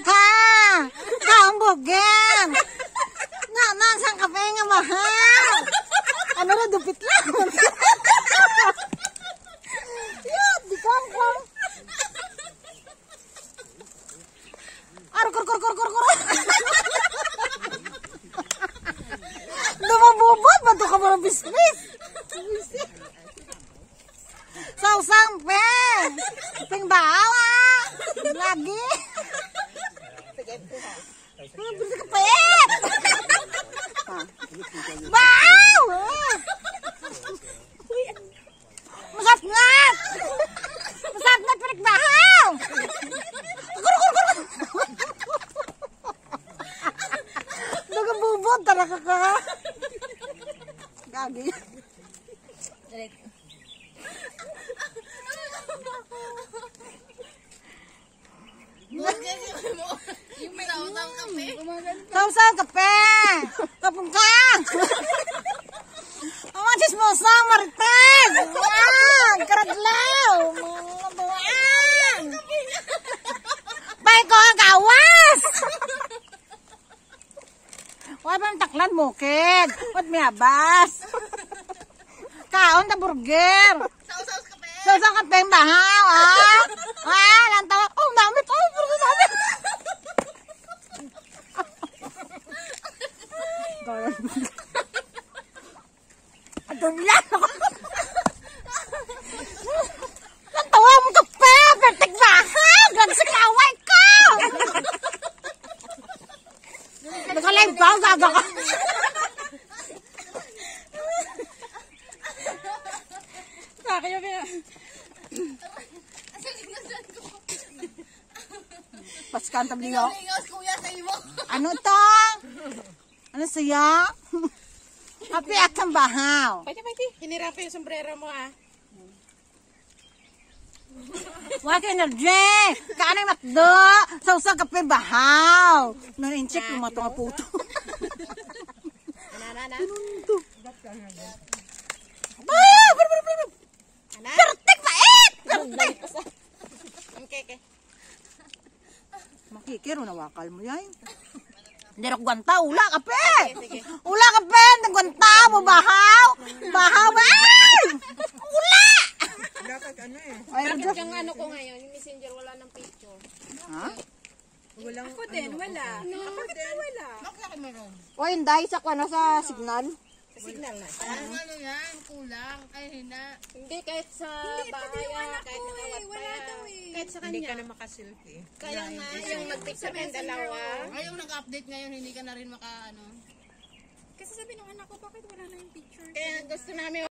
ka! Kaong bugyan! Nga, nasang kape nga mahal! Ano na, dupit lang! Yun, di ka ko! Kor! Lumabubot! Bato ka mga bisnis! Sausang pe! Ping bawa! Lagi! Bisa kapit! Baw! Masat-ngat! Masat-ngat perik bahaw! Kur! Nagabubot! Talaga ka! Gagi! Yung may sausang kape. Sausang kape! Kapungkang! Ang chismosang marites! Ayan! Karadlaw! Mga buwan! Bay ko ang gawas! Wala ba ang taklan mo, kid? Ba't may abas? Kaon na burger! Sausang kape ang bahaw, ah! Ah, lang tawa. Oh, namit! Oh, burger namit! Adumiyan ako! Lang tawa mo kape! Pertik bahaw! Gagsikaway ko! Naka-live ba? Gaga ka! Kaya Paskan tabliyo. Ano to? Ano siya? Happy akang bahaw. Pati. Hinirapan yung sombrero mo, ah. Wala ka energy. Kaanay matdo. Sausang kape bahaw. Naninchik yung mga puto. Ana. Pinunto. Pertik pait! Pertik! Okay. Makikiro na wakal mo yan. Hindi na gwanta, ula kape! Sige. Ula kape! Hindi gwanta mo, bahaw! Bahaw! Ay! Ula! Dapat ano eh. Bakit yung ano ko ngayon, yung messenger wala ng picture? Ha? Walang Ako din, wala. Bakit wala? Bakit ako meron? O, hindi. Sa kwana sa signal. Sa signal na. Ano yan? Kulang? Ay, hina. Hindi, kahit sa bahay, kahit nakawat pa yan. Kahit sa hindi ka kanya. na makaselfie. Kaya nga, yung mag-picture ng dalawa. Ay, yung nag-update ngayon, hindi ka na rin maka, ano. Kasi sabi ng anak ko, bakit wala na yung picture? Kaya gusto namin